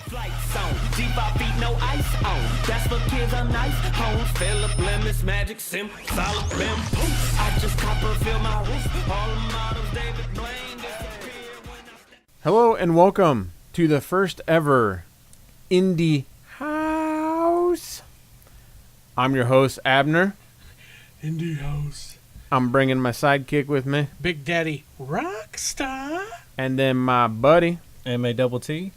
Flights on, G5 feet, no ice on. That's for kids on nice homes. Philip Lemons, Magic Sim, solid rim. Poof. I just Copperfield my roof. All the models, David Blaine disappear when I step. Hello and welcome to the first ever Indie House. I'm your host, Abner. Indie House. I'm bringing my sidekick with me, Big Daddy Rockstar. and then my buddy. M-A-double-T.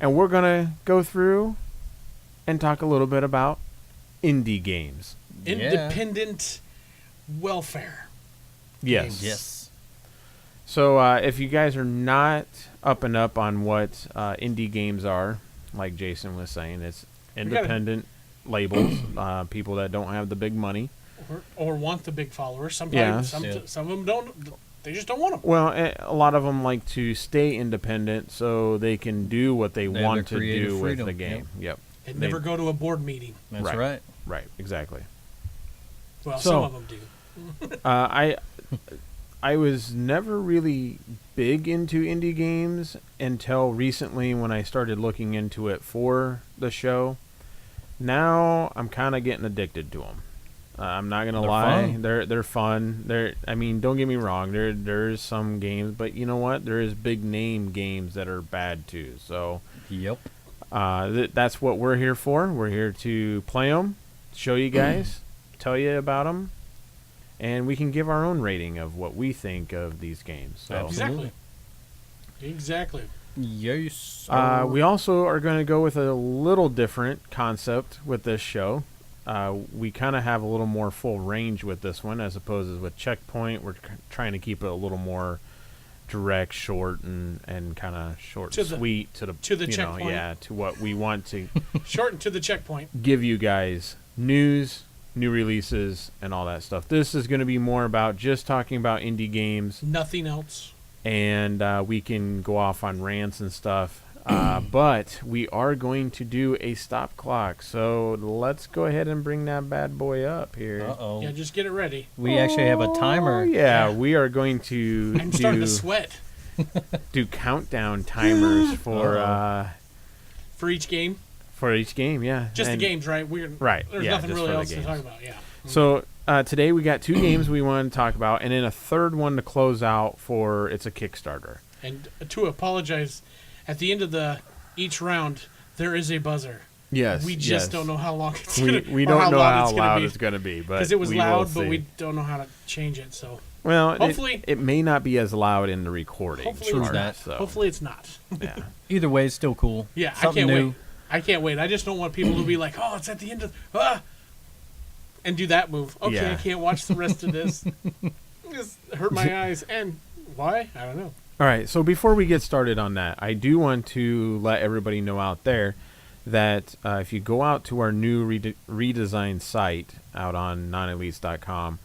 And we're going to go through and talk a little bit about indie games. Independent welfare. Yes. Yes. So if you guys are not up and up on what indie games are, like Jason was saying, it's independent labels, people that don't have the big money. Or want the big followers. Sometimes Yeah. some of them don't. They just don't want them. Well, a lot of them like to stay independent so they can do what they have want their to creative do freedom. with the game. Yep. And never go to a board meeting. That's Right. right. Right. Exactly. Well, So- some of them do. I was never really big into indie games until recently when I started looking into it for the show. Now I'm kind of getting addicted to them. I'm not gonna lie, fun. they're fun. I mean, don't get me wrong. There's some games, but you know what? There is big name games that are bad too. So Yep. that's what we're here for. We're here to play them, show you guys, tell you about them, and we can give our own rating of what we think of these games. So Absolutely. Exactly. Yes. we also are going to go with a little different concept with this show. We kind of have a little more full range with this one as opposed to with Checkpoint. We're trying to keep it a little more direct, short, and kind of short To and the- sweet to the checkpoint. to what we want to Shorten to the checkpoint. give you guys news, new releases, and all that stuff. This is going to be more about just talking about indie games, Nothing else. and we can go off on rants and stuff. But we are going to do a stop clock, so let's go ahead and bring that bad boy up here. Uh-oh. Yeah, just get it ready. We actually have a timer. Oh, yeah, Yeah. we are going to I'm starting to sweat do countdown timers for for each game. each game. Yeah, Just And- the games, right? Right, There's yeah, nothing just really for the else to games. talk about. Yeah. So today we got two games we want to talk about, and then a third one to close out for it's a Kickstarter. And to apologize, at the end of each round, there is a buzzer. Yes, We just don't know how long it's We, going to we or don't know how it's loud gonna it's going to be, but because it was we will loud, but see. we don't know how to change it. So Well, Hopefully- it may not be as loud in the recording. Hopefully True it's that. not. So, Hopefully it's not. yeah. Either way, it's still cool. Yeah, Something I can't new. wait. I can't wait. I just don't want people to be like, "Oh, it's at the end of and do that move." Okay, Yeah. I can't watch the rest of this. Just hurt my eyes. And why? I don't know. All right, so before we get started on that, I do want to let everybody know out there that if you go out to our new redesigned site out on nonelites.com,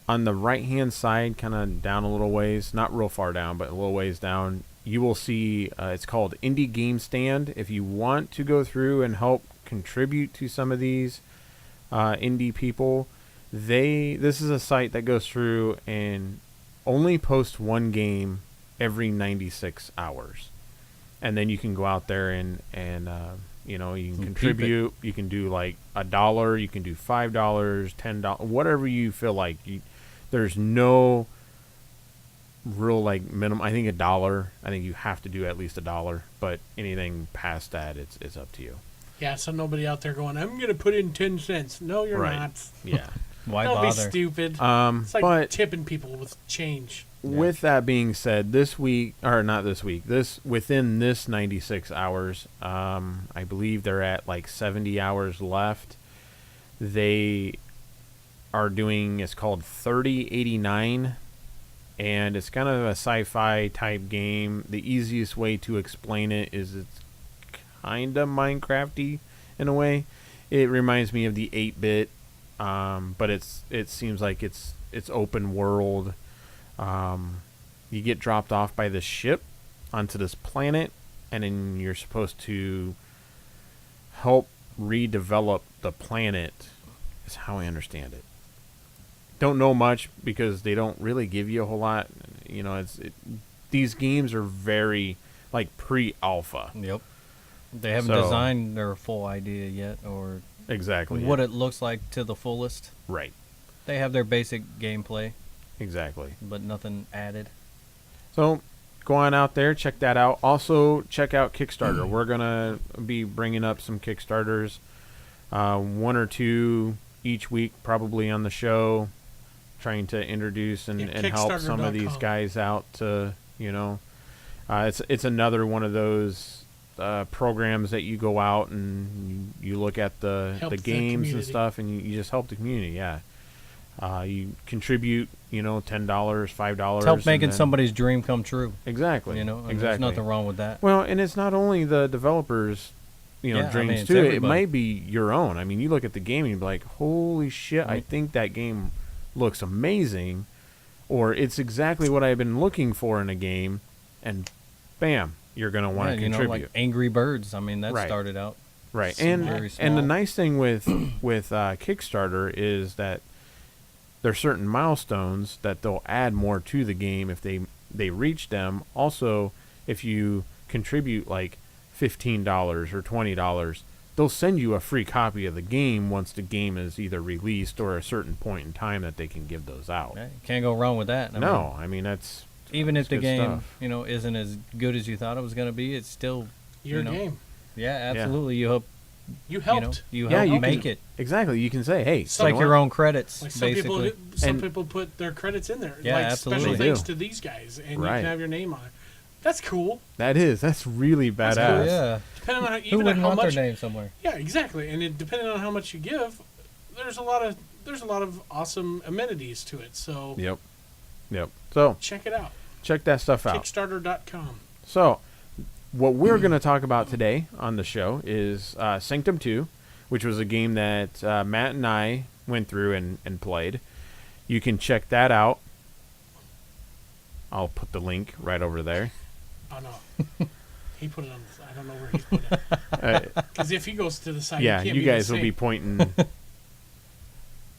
on the right-hand side, kind of down a little ways, not real far down, but a little ways down, you will see it's called Indie Game Stand. If you want to go through and help contribute to some of these indie people, this is a site that goes through and only posts one game every 96 hours, and then you can go out there and you can You peep contribute. You can do like $1, you can do $5, $10, whatever you feel like. There's no real like minimum. I think $1. I think you have to do at least $1, but anything past that, it's up to you. Yeah, so nobody out there going, "I'm going to put in 10 cents." No, you're Right. not. Yeah. Why Don't bother? be stupid. It's like but tipping people with change. with that being said, within this 96 hours, I believe they're at like 70 hours left. They are doing, it's called 3089, and it's kind of a sci-fi type game. The easiest way to explain it is it's kind of Minecraft-y in a way. It reminds me of the 8-bit, but it seems like it's open world. You get dropped off by this ship onto this planet, and then you're supposed to help redevelop the planet, is how I understand it. Don't know much because they don't really give you a whole lot. You know, these games are very like pre-alpha. Yep. They haven't So- designed their full idea yet, or Exactly. what it looks like to the fullest. Right. They have their basic gameplay, Exactly. but nothing added. So go on out there, check that out. Also, check out Kickstarter. We're going to be bringing up some Kickstarters, 1 or 2 each week, probably on the show, trying to introduce and help some of these Kickstarter.com. guys out to, it's another one of those programs that you go out and you look at the Help the games and community. stuff, and you just help the community. Yeah. You contribute, $10, $5. It's help and making then- somebody's dream come true. Exactly. And there's exactly. nothing wrong with that. Well, and it's not only the developers, Yeah, I dreams mean, it's too. It everybody. might be your own. I mean, you look at the game and you're like, holy shit, I Right. think that game looks amazing, or it's exactly what I've been looking for in a game, and bam, you're going to want to Yeah, contribute. like Angry Birds. I mean, that Right. started out. Right, Very and the small. nice thing with Kickstarter is that there's certain milestones that they'll add more to the game if they reach them. Also, if you contribute like $15 or $20, they'll send you a free copy of the game once the game is either released or a certain point in time that they can give those out. Yeah, can't go wrong with that. I mean, No, I mean that's even if that's the good game, stuff. isn't as good as you thought it was going to be, it's still Your you know, game. Yeah, absolutely. You hope You helped. you Yeah, help you make can- it. Exactly. You can say, hey, It's Some like your own credits, Like some basically. some And- people put their credits in there. Yeah, like absolutely. special They thanks do. to these guys, and you Right. can have your name on it. That's cool. that's really badass. cool. Yeah. Depending on Who even on wouldn't how want much. their name somewhere? Yeah, exactly. And depending on how much you give, there's a lot of awesome amenities to it. So Yep. So check it out. check that stuff out. Kickstarter.com. So, what we're going to talk about today on the show is Sanctum 2, which was a game that Matt and I went through and played. You can check that out. I'll put the link right over there. Oh no, he put it on. I don't know where he put it. Uh, Because if he goes to the side, yeah, he can't you be the guys will be same. pointing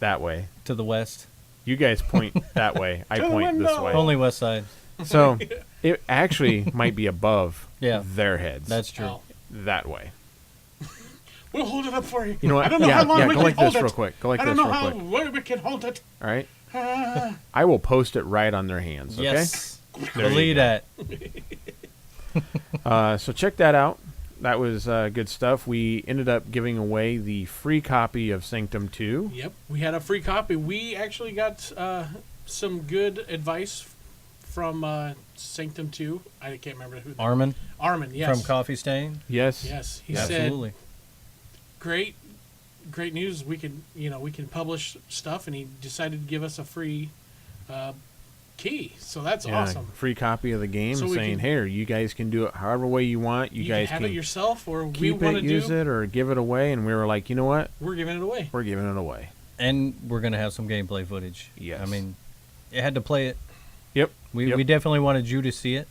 that way. To the west. You guys point that way. I To the point this window. way. Only west side. So, it actually might be above Yeah. their heads. That's true. Oh, that way. we'll hold it up for you. You know what? I don't know yeah, how long yeah, we go can like hold this it. real quick. Go like I this don't know real how quick. well we can hold it. All right? I will post it right on their hands, okay? Yes. There you Believe go. that. So check that out. That was good stuff. We ended up giving away the free copy of Sanctum 2. Yep, we had a free copy. We actually got some good advice from Sanctum 2. I can't remember who. Armin Armin, yes. from Coffee Stain. Yes. Yes, he Absolutely. said, "Great news. We can publish stuff," and he decided to give us a free key. So that's Yeah, awesome. free copy of the game So we saying, can- here, you guys can do it however way you want. You guys can have can it yourself, or we keep want it, to use do. it, or give it away. And we were like, you know what? We're giving it away. We're giving it away. And we're going to have some gameplay footage. Yes. I mean, you had to play it. Yep. We Yep. definitely wanted you to see it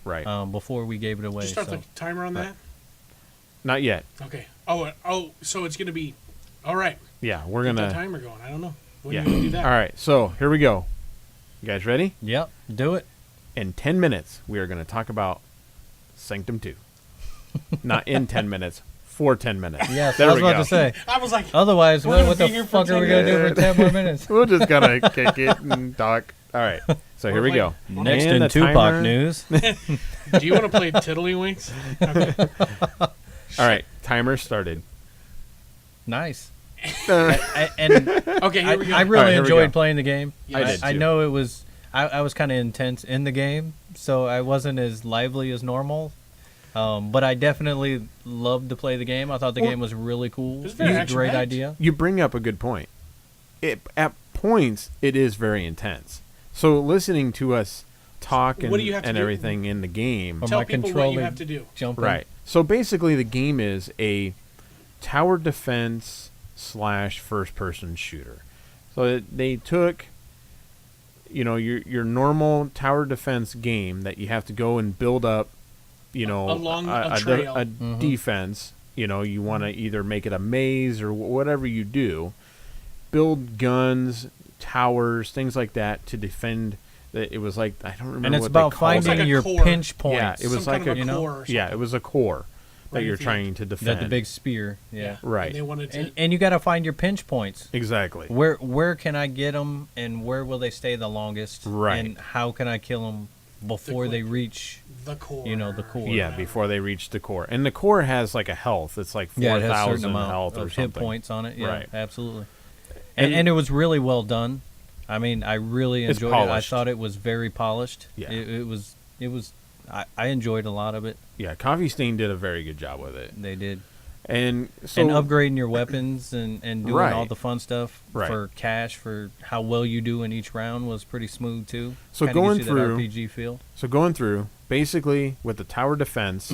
Right. before we gave it away. Did you start so. the timer on that? Not yet. Okay. Oh, so it's gonna be. All right. Yeah, we're Get going that to. timer going. I don't know. When Yeah. are you gonna do that? All right. So here we go. You guys ready? Yep, do it. In 10 minutes, we are going to talk about Sanctum 2. Not in 10 minutes, for 10 minutes. Yes, there I was we about go. to say. I was like, Otherwise, We're gonna what be the here for fuck are 10 we going to do for 10 more minutes? We're just going to kick it and talk. All right. So here we go. Next And in the Tupac timer- news. do you want to play Tiddlywinks? Okay. All right. Timer started. Nice. And Okay. Here we go. I All really right, here we enjoyed go. playing the game. I did I too. know it was. I was kind of intense in the game, so I wasn't as lively as normal. But I definitely loved to play the game. I thought the Well, game was really cool. it was very a great action-packed. idea. You bring up a good point. At points, it is very intense. So listening to us talk What do you have to and do? everything in the game. Or Tell my people what you controller have to do. jumping. Right. So basically, the game is a tower defense / first person shooter. So they took, your normal tower defense game that you have to go and build up, Along a trail. defense. You want to either make it a maze or whatever you do, build guns, towers, things like that to defend. It was like, I don't remember And it's what about they called It's like finding a your core. pinch points. Yeah, it was Some like kind of a core or yeah, it something. was a core. that Right you're at the trying to That defend. the big spear. Yeah. Right. And they wanted to. And you got to find your pinch points. Exactly. Where can I get them, and where will they stay the longest? Right. And how can I kill them before they quick. reach? the core. the core. Yeah, before they reach the core. And the core has like a health. It's like Yeah, it has a certain 4,000 amount health or of something. hit points on it. Yeah, Right. absolutely. And- And it was really well done. I mean, I really It's enjoyed it. I polished. thought it was very polished. Yeah. It was. I enjoyed a lot of it. Yeah, Coffee Stain did a very good job with it. They did. And so And upgrading your weapons and doing Right. all the fun stuff Right. for cash for how well you do in each round was pretty smooth too. So Kinda going gives you that through- RPG feel. So going through, basically with the tower defense,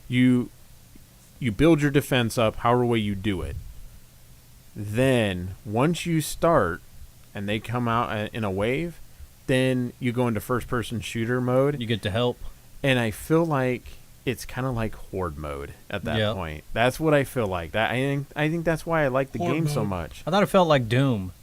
you build your defense up however way you do it. Then once you start and they come out in a wave, then you go into first person shooter mode. You get to help. And I feel like it's kind of like horde mode at that Yeah. point. That's what I feel like. That I think that's why I like the Horde game so mode. much. I thought it felt like Doom.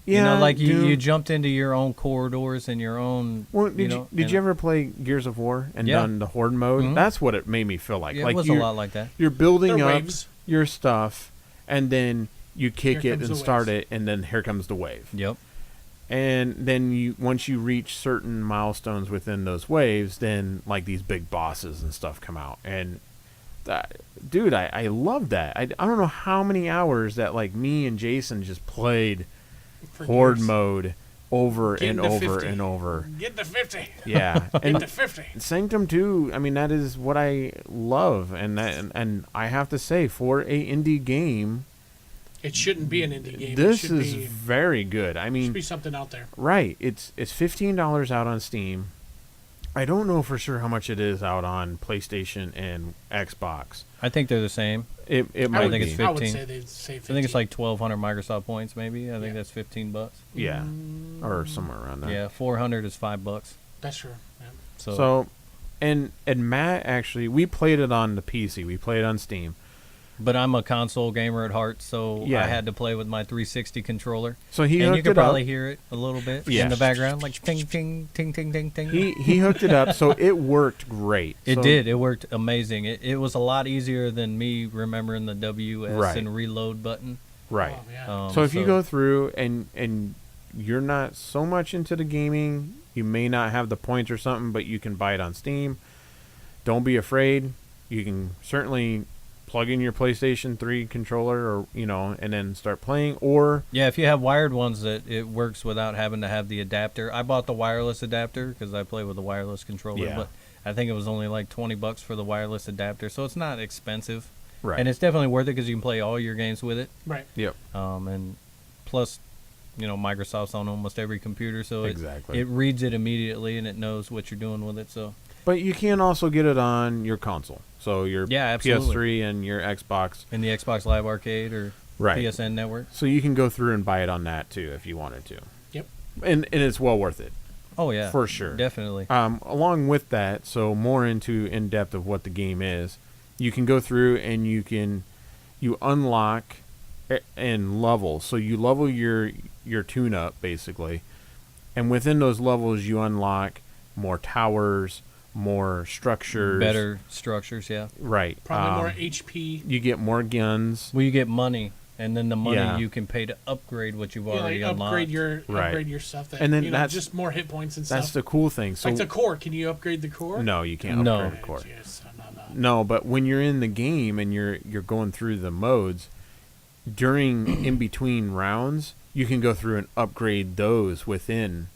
Yeah, like you Doom- jumped into your own corridors and your own. Well, did know, you and ever play Gears of War and Yeah. done the horde mode? Mhm. That's what it made me feel like. Yeah, like it was a you're, lot like that. you're building They're up waves. your stuff, and then you kick Here it comes and the start waves. it, and then here comes the wave. Yep. And then once you reach certain milestones within those waves, then like these big bosses and stuff come out. And dude, I love that. I don't know how many hours that like me and Jason just played For horde years. mode over Get and into over 50. and over. Get to 50. Yeah, Get and to 50. Sanctum 2, I mean, that is what I love, and I have to say, for a indie game, It shouldn't be an indie game. this it should is be, very good. I should mean, be something out there. right? It's $15 out on Steam. I don't know for sure how much it is out on PlayStation and Xbox. I think they're the same. It I might would, think be. it's I would 15. say they'd say 50. I think it's like 1,200 Microsoft points, maybe. I think Yeah. that's $15. Yeah, or somewhere around that. Yeah, 400 is $5. That's true. Yeah. So, And Matt actually, we played it on the PC. We played it on Steam. but I'm a console gamer at heart, so Yeah. I had to play with my 360 controller. So he And hooked you could it up. probably hear it a little bit Yeah. in the background, like ting, ting, ting, ting, ting, ting. He hooked it up, so it worked great. It So- did. It worked amazing. It was a lot easier than me remembering the WS Right. and reload button. Right. Oh, yeah. So if you go through and you're not so much into the gaming, you may not have the points or something, but you can buy it on Steam. Don't be afraid. You can certainly plug in your PlayStation 3 controller or, and then start playing, or Yeah, if you have wired ones, that it works without having to have the adapter. I bought the wireless adapter because I play with a wireless controller, Yeah. but I think it was only like $20 for the wireless adapter, so it's not expensive. right. And it's definitely worth it because you can play all your games with it. Right. Yep. And plus, Microsoft's on almost every computer, so Exactly. it reads it immediately and it knows what you're doing with it. So But you can also get it on your console. So your Yeah, absolutely. PS3 and your Xbox. in the Xbox Live Arcade or Right. PSN network. So you can go through and buy it on that too if you wanted to. Yep. And it's well worth it. Oh yeah, For sure. definitely. Along with that, so more into in depth of what the game is, you can go through and you unlock and level. So you level your tune up basically, and within those levels you unlock more towers, more structures, Better structures, yeah. right? Probably more HP. You get more guns. Well, you get money, and then the money Yeah. you can pay to upgrade what you've Yeah, like already unlocked. Right. upgrade your stuff. That, And then that's- just more hit points and That's stuff. the cool thing. So like the core. Can you upgrade the core? no, you can't No. upgrade the core. Yes, no. No, but when you're in the game and you're going through the modes, during in between rounds, you can go through and upgrade those within.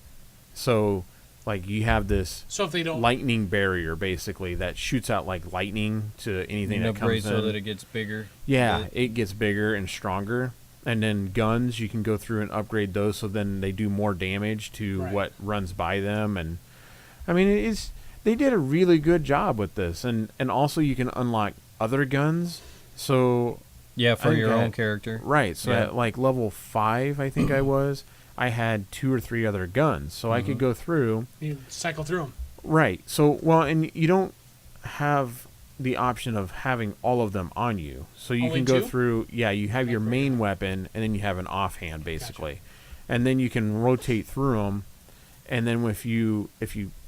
So, like you have this So if they don't, lightning barrier basically that shoots out like lightning to anything You that upgrade comes so in. that it gets bigger. Yeah, it gets bigger and stronger. And then guns, you can go through and upgrade those so then they do more damage to Right. what runs by them. And I mean, they did a really good job with this. And also you can unlock other guns. So, Yeah, for I think your I- own character. right. So Yeah. at like level 5, I think I had 2 or 3 other guns. So I could go through. you cycle through them. Right. So, well, and you don't have the option of having all of them on you. So you Only can go 2? through, yeah, you have your Like main weapon and then you have an offhand basically. And then you can rotate through them. And then if you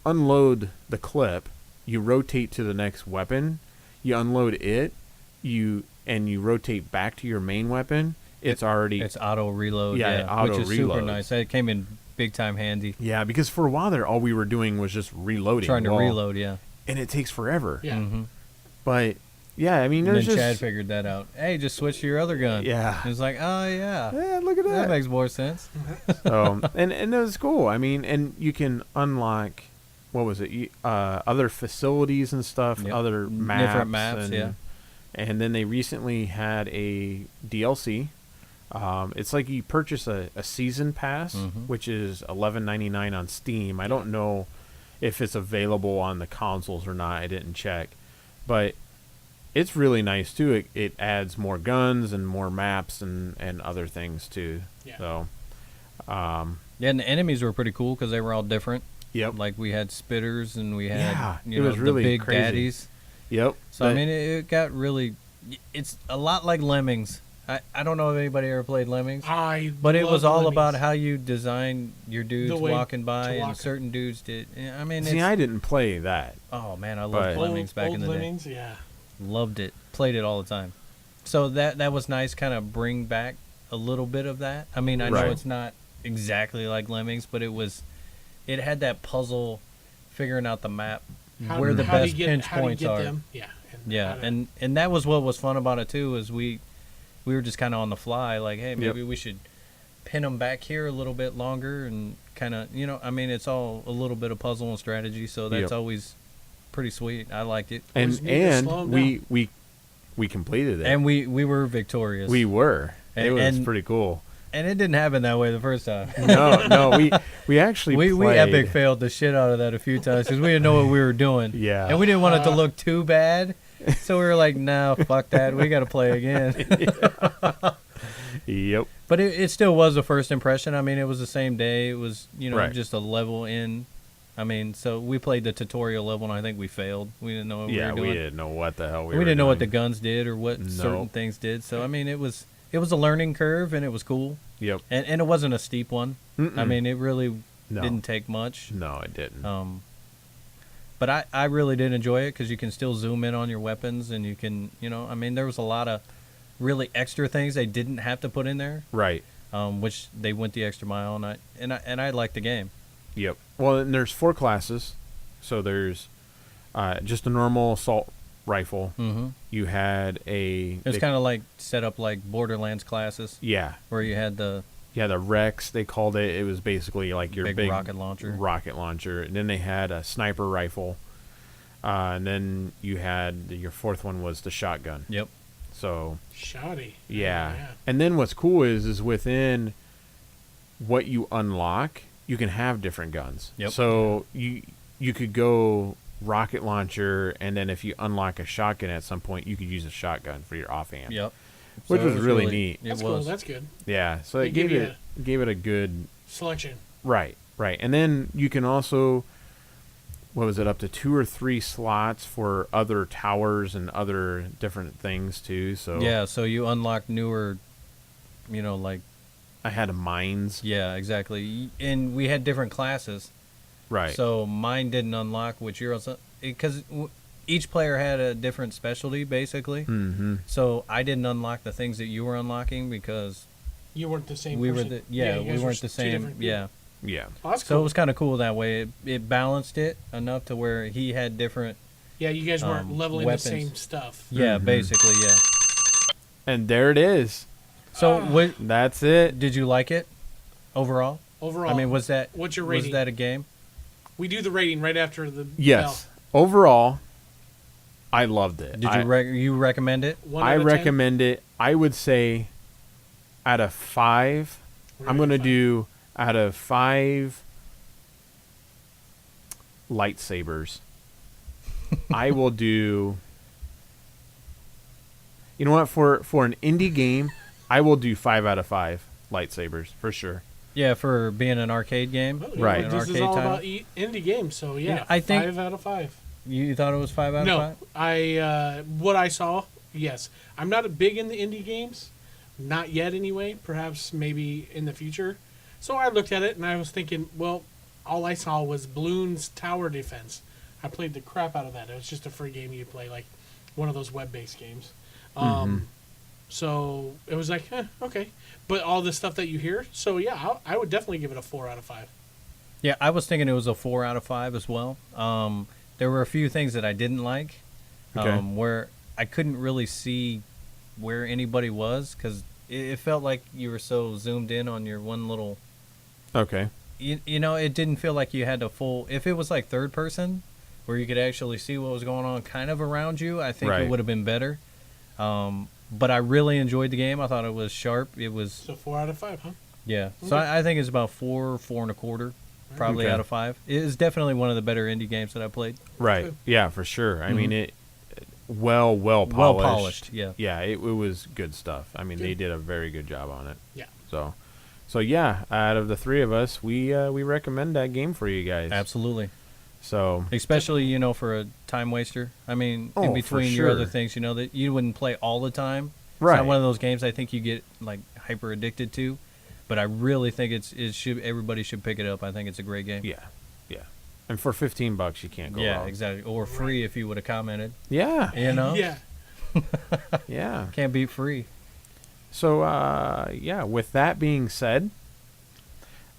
unload the clip, you rotate to the next weapon, you unload it, you rotate back to your main weapon. It's already It's auto reload. Yeah, it auto which is super reloads. nice. That came in big time handy. yeah, because for a while there, all we were doing was just reloading, Trying to Well, reload, yeah. and it takes forever. Yeah. Mm-hmm. But yeah, I mean, And then there's Chad just figured that out. Hey, just switch to your other gun. yeah. And it's like, oh yeah, Yeah, look at that that. makes more sense. And it was cool. I mean, and you can unlock what was it? Other facilities and stuff, Yep. other maps, Different maps, and, yeah. And then they recently had a DLC. It's like you purchase a season pass, Mhm. which is $11.99 on Steam. I don't know if it's available on the consoles or not. I didn't check, but it's really nice too. It adds more guns and more maps and other things too. Yeah. So, Yeah, and the enemies were pretty cool because they were all different. yep, Like we had spitters and we had Yeah, you it know was really the big crazy. daddies. yep. So I That- mean, it got really. It's a lot like Lemmings. I don't know if anybody ever played Lemmings, but it was all about how you design your dudes way walking by, to and walk. certain dudes did. I mean, see, it's, I didn't play that. oh man, I but- loved Lemmings back in the Lemmings, yeah. day. Loved it. Played it all the time. So that was nice. Kind of bring back a little bit of that. I mean, I know Right. it's not exactly like Lemmings, but it was. It had that puzzle, figuring out the map, where the how do best you get, pinch how do you points get are. them? Yeah. Yeah, how to- and that was what was fun about it too. Is we were just kind of on the fly, like, hey, maybe we should pin them back here a little bit longer, and kind of, I mean, it's all a little bit of puzzle and strategy, so that's Yep. always pretty sweet. I liked it, And Just need to slow 'em we completed it. and we were victorious. We were. It And- was and- pretty cool. and it didn't happen that way the first time. No, we actually we played. epic failed the shit out of that a few times because we didn't know what we were doing. Yeah. And we didn't want it to look too bad. So we were like, no, fuck that. We got to play again. Yep. But it still was a first impression. I mean, it was the same day. It was, Right. just a level in. I mean, so we played the tutorial level, and I think we failed. We didn't know what Yeah, we were doing. we didn't know what the hell we We were didn't know what the doing. guns did or what certain Nope. things did. So, I mean, it was a learning curve, and it was cool. Yep. And it wasn't a steep one. I Mm-mm. mean, it really No. didn't take much. No, it didn't. But I really did enjoy it because you can still zoom in on your weapons, and you can, I mean, there was a lot of really extra things they didn't have to put in there, Right. which they went the extra mile, and I liked the game. Yep. Well, and there's 4 classes. So there's just a normal assault rifle. Mm-hmm. You had a. It's kind of like set up like Borderlands classes, Yeah. where you had the Yeah, the Rex, they called it. It was basically like your big rocket launcher. rocket launcher. And then they had a sniper rifle. And then you had your 4th one was the shotgun. Yep. So Shoddy. yeah. And then what's cool is within what you unlock, you can have different guns. Yep. So you could go rocket launcher, and then if you unlock a shotgun at some point, you could use a shotgun for your offhand. Yep. Which So it was really neat. It That's was. cool. That's good. Yeah. So They it give gave it a good Selection. right. And then you can also, what was it, up to 2 or 3 slots for other towers and other different things too. So Yeah. So you unlock newer, like I had mines. yeah, exactly. And we had different classes. Right. So mine didn't unlock, which you're also because each player had a different specialty basically. Mm-hmm. So I didn't unlock the things that you were unlocking because You weren't the same we person. were you we guys weren't two the same. different people. Yeah. Yeah. Oh, that's So cool. it was kind of cool that way. It balanced it enough to where he had different. Yeah, you guys weren't leveling weapons. the same stuff. Yeah, Mhm. basically, yeah. And there it is. So what That's it. did you like it overall? Overall, I mean, was that what's your was rating? that a game? We do the rating right after the Yes. Overall, I loved it. Did you recommend it? bell. 1 I out of 10? recommend it. I would say out of 5, We're I'm at going to 5. do out of 5 lightsabers. I will do. You know what? For an indie game, I will do 5 out of 5 lightsabers for sure. Yeah, for being an arcade game. Well, Right. This An is arcade all title. about indie games, so yeah. Yeah, I think- 5 out of 5. You thought it was 5 out No, of 5? I what I saw, yes. I'm not a big in the indie games, not yet anyway. Perhaps maybe in the future. So I looked at it and I was thinking, well, all I saw was Bloons Tower Defense. I played the crap out of that. It was just a free game you play. Like one of those web-based games. Mm-hmm. So it was like, okay. But all the stuff that you hear, so yeah, I would definitely give it a 4 out of 5. Yeah, I was thinking it was a 4 out of 5 as well. There were a few things that I didn't like, Okay. where I couldn't really see where anybody was because it felt like you were so zoomed in on your one little. Okay. You know, it didn't feel like you had a full. If it was like third person, where you could actually see what was going on kind of around you, I think Right. it would have been better. But I really enjoyed the game. I thought it was sharp. It was, So 4 out of 5, huh? yeah. So Okay. I think it's about 4.25, probably Okay. out of 5. It is definitely one of the better indie games that I played. Right. Good. Yeah, for sure. I mean, Mhm. it well polished. Well polished, yeah. Yeah, it was good stuff. I mean, they Good. did a very good job on it. Yeah. So yeah, out of the three of us, we recommend that game for you guys. Absolutely. So Especially, you know, for a time waster. I mean, Oh, in for between your other sure. things, you know, that you wouldn't play all the time. It's Right. not one of those games I think you get like hyper addicted to, but I really think everybody should pick it up. I think it's a great game. yeah, and for $15, you can't go Yeah, wrong. exactly. Or free if you would have commented. Yeah, You know? Yeah. yeah. Can't beat free. So yeah. With that being said,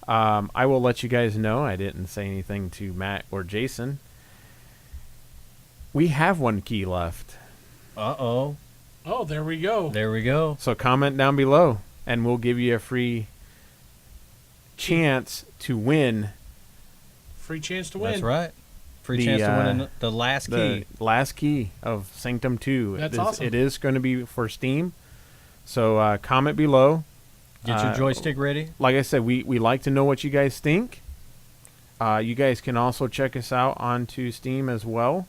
I will let you guys know. I didn't say anything to Matt or Jason. We have one key left. Uh-oh. Oh, there we go. There we go. So comment down below, and we'll give you a free chance to win Free chance to win. That's right. Free The, chance to win the last the key. last key of Sanctum 2. That's it is, awesome. It is going to be for Steam. So comment below. Get your joystick ready. Like I said, we like to know what you guys think. You guys can also check us out onto Steam as well.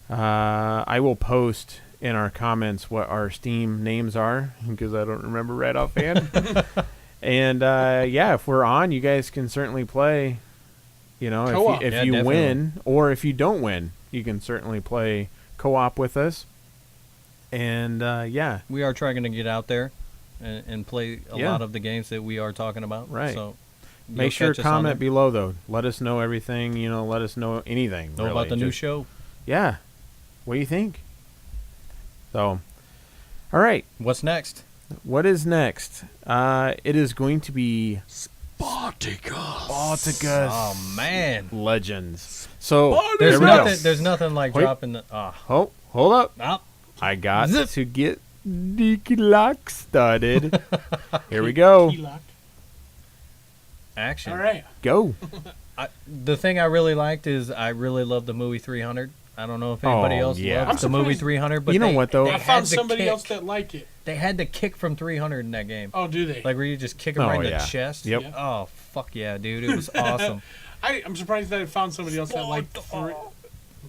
I will post in our comments what our Steam names are because I don't remember right offhand. And yeah, if we're on, you guys can certainly play. You know, Co-op. if Yeah, you definitely. win or if you don't win, you can certainly play co-op with us. And yeah, We are trying to get out there and play a Yeah. lot of the games that we are talking about. Right. So make you'll sure catch us on comment there. below though. Let us know everything. You know, let us know anything. Know really. about the new Just- show. Yeah. What do you think? So, all right. What's next? What is next? It is going to be Spartacus. Spartacus Oh man. Legends. So Spartacus! there There's we go. nothing. There's nothing like Wait. dropping the. Oh, hold up. Oh, I got Zip. to get the lock started. Here we go. Key lock. action. All right. Go. The thing I really liked is I really love the movie 300. I don't know if anybody Oh, else yeah. loves I'm the movie surprised- 300, but You know what, though? They I had found the somebody kick. else that like it. They had the kick from 300 in that game. Oh, do they? Like where you just kick him Oh, right in yeah. the chest. Yep. Yeah. Oh fuck yeah, dude! It was awesome. I'm surprised that I found somebody else that liked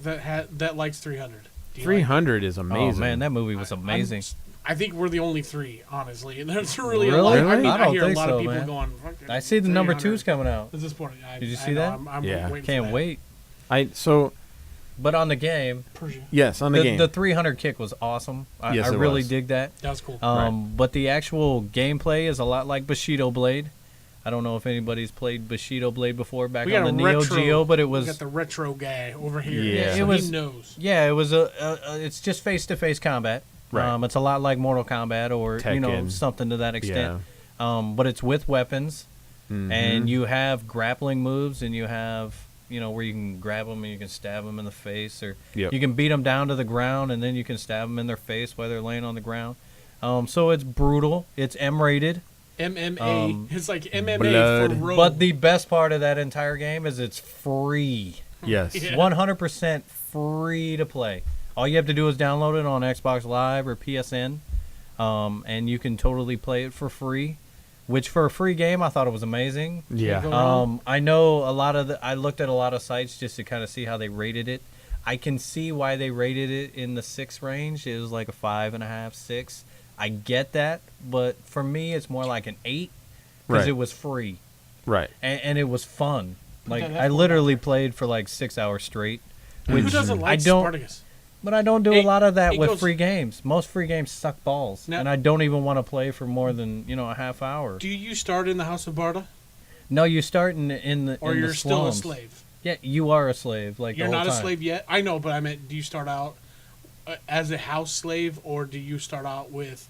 that likes 300. Do you like it? 300 is amazing. Oh man, that movie was I'm- amazing. I think we're the only three, honestly. And there's really a Really? lot. I mean, I I, don't hear a think lot so, of people man. going. "Fucking I see the number 300." two's coming out. At this point, Did you I see know, that? I'm Yeah. waiting for Can't that. wait. So But on the game, Persia. yes, on the game. the 300 kick was awesome. I Yes, it really was. dig that. That was cool. But the actual gameplay is a lot like Bushido Blade. I don't know if anybody's played Bushido Blade before back we got on the a Neo retro, Geo, but it we was got the retro guy over here. Yeah. so It was- he knows. yeah, it was it's just face-to-face combat. Right. It's a lot like Mortal Kombat or you know Tekken. something to that extent. Yeah. But it's with weapons, Mhm. and you have grappling moves, and you have where you can grab them and you can stab them in the face, or Yep. you can beat them down to the ground, and then you can stab them in their face while they're laying on the ground. So it's brutal. It's M-rated. MMA. It's like MMA blood. for road. But the best part of that entire game is it's free. Yes. Yeah. 100% free to play. All you have to do is download it on Xbox Live or PSN, and you can totally play it for free. Which for a free game, I thought it was amazing. Yeah. Can't go wrong. I know a lot of I looked at a lot of sites just to kind of see how they rated it. I can see why they rated it in the 6 range. It was like a 5.5, 6. I get that, but for me, it's more like an 8 because Right. it was free Right. and it was fun. Like that's I cool. literally played for like 6 hours straight. Who doesn't like I don't- Spartacus? But I don't do a It- lot of that it with goes- free games. Most free games suck balls, Now- and I don't even want to play for more than a half hour. Do you start in the House of Barda, No, you start in the or in you're the still a slums. slave? Yeah, you are a slave. Like You're the whole not a time. slave yet. I know, but I meant, do you start out as a house slave, or do you start out with,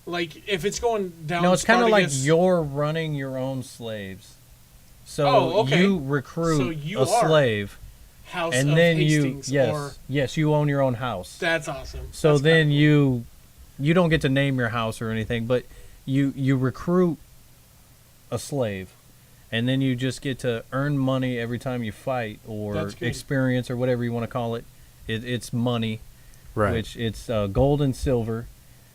like, if it's going down? No, it's kind of like Spartacus- you're running your own slaves. So Oh, okay. you recruit So you a are slave, House and of then Hastings, or yes, you own your own house. that's awesome. So That's then kinda you don't get to name your house or anything, but you recruit a slave, and then you just get to earn money every time you fight, or That's good. experience, or whatever you want to call it. It's money, Right. which it's gold and silver.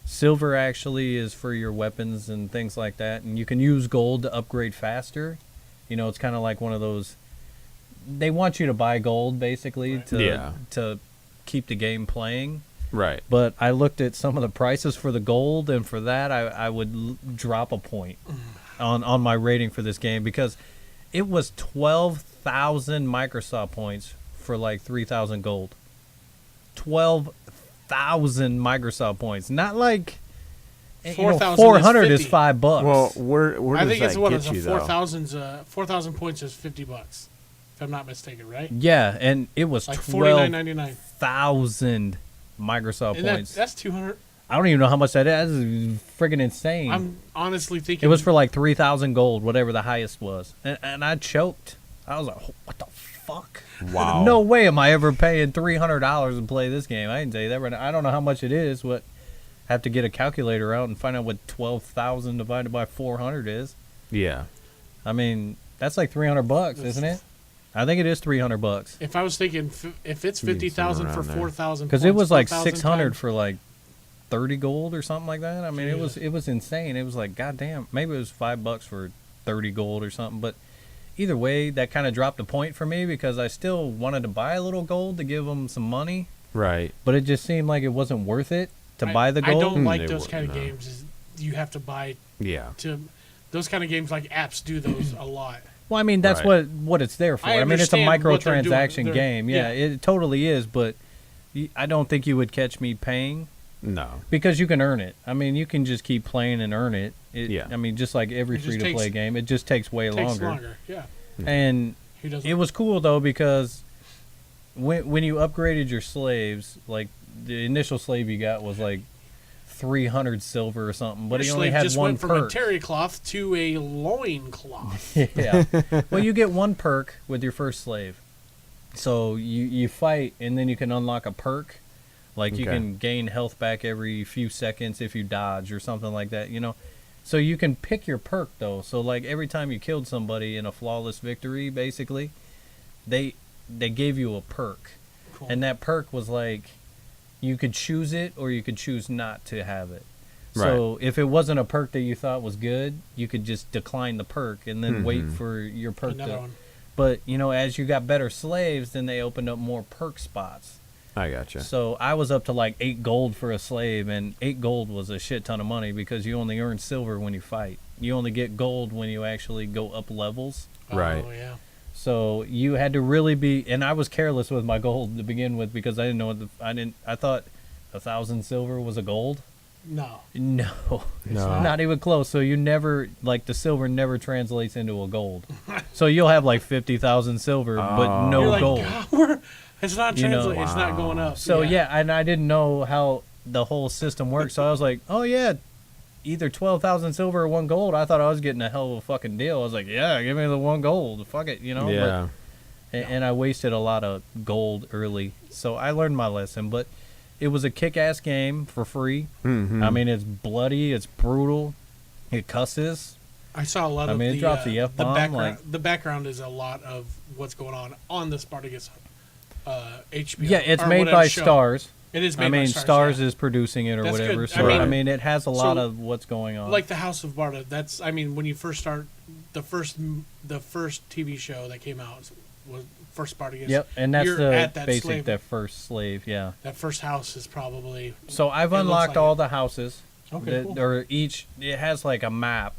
Silver actually is for your weapons and things like that, and you can use gold to upgrade faster. You know, it's kind of like one of those. They want you to buy gold basically Right. to keep the game playing. Right. But I looked at some of the prices for the gold, and for that, I would drop a point on my rating for this game, because it was 12,000 Microsoft points for like 3,000 gold. 12,000 Microsoft points, not like 4,000 is 400 is $50. $5. Well, where I does think it's that what get is you a though? 4,000 points is $50, if I'm not mistaken, right? Yeah, and it was Like 12,000 $49.99. Microsoft And points. that's 200. I don't even know how much that is. It's friggin' insane. I'm honestly thinking It was for like 3,000 gold, whatever the highest was. And I choked. I was like, what the fuck? Wow. No way am I ever paying $300 to play this game. I can tell you that right now. I don't know how much it is. What, have to get a calculator out and find out what 12,000 divided by 400 is. Yeah. I mean, that's like $300, isn't it? I think it is $300. if I was thinking if it's You need 50,000 for somewhere around there. 4,000, Because it was like 4,000 600 times- for like 30 gold or something like that. I mean, Yeah. it was insane. It was like, goddamn, maybe it was $5 for 30 gold or something. But either way, that kind of dropped a point for me, because I still wanted to buy a little gold to give them some money, Right. but it just seemed like it wasn't worth it to I- buy the I gold. don't like They those wouldn't, kind of no. games. You have to buy Yeah. to those kind of games, like apps do those a lot. Well, I mean, that's Right. what it's there for. I I mean, it's a understand what they're doing. microtransaction They're- game. Yeah, yeah. it totally is, but I don't think you would catch me paying, No. because you can earn it. I mean, you can just keep playing and earn it. Yeah. I mean, just like every It just free-to-play takes- game, it just takes way It takes longer. longer. Yeah. And Who doesn't? it was cool though, because when you upgraded your slaves, like the initial slave you got was like 300 silver or something, but Your he only slave had just one went from a perk. terry cloth to a loin cloth. Yeah. Well, you get one perk with your first slave. So you fight, and then you can unlock a perk. Like you Okay. can gain health back every few seconds if you dodge or something like that, you know. So you can pick your perk though. So like every time you killed somebody in a flawless victory, basically, they gave you a perk. Cool. And that perk was like, you could choose it or you could choose not to have it. So if it wasn't a perk that you thought was good, you could just decline the perk and then wait for your perk Another to. one. But you know, as you got better slaves, then they opened up more perk spots. I gotcha. So I was up to like 8 gold for a slave, and 8 gold was a shit ton of money, because you only earn silver when you fight. You only get gold when you actually go up levels. Right. Oh yeah. So you had to really be, and I was careless with my gold to begin with, because I didn't know I thought 1,000 silver was a gold. No. No, No. not even close. So you never, like, the silver never translates into a gold. So you'll have like 50,000 silver, but no You're like, gold. God, it's not You know, translating. It's not going up. So yeah, and I didn't know how the whole system worked. So I was like, oh yeah, either 12,000 silver or 1 gold. I thought I was getting a hell of a fucking deal. I was like, yeah, give me the 1 gold. Fuck it, you know. Yeah. And I wasted a lot of gold early. So I learned my lesson. But it was a kick-ass game for free. Mhm. I mean, it's bloody, it's brutal, it cusses. I saw a lot I of mean, it the drops the F-bomb, background. like- The background is a lot of what's going on the Spartacus HBO. Yeah, it's or made whatever by show. Stars. It is made I mean, by Stars yeah. is producing it or That's whatever. good. So I I mean- mean, it has a lot so, of what's going on. like the House of Barta. That's when you first start the first TV show that came out was first Spartacus. Yep, and that's You're the at that basic slave. that first slave. Yeah. That first house is probably So I've It looks unlocked like all it. the houses. Okay, that, cool. Or each, it has like a map,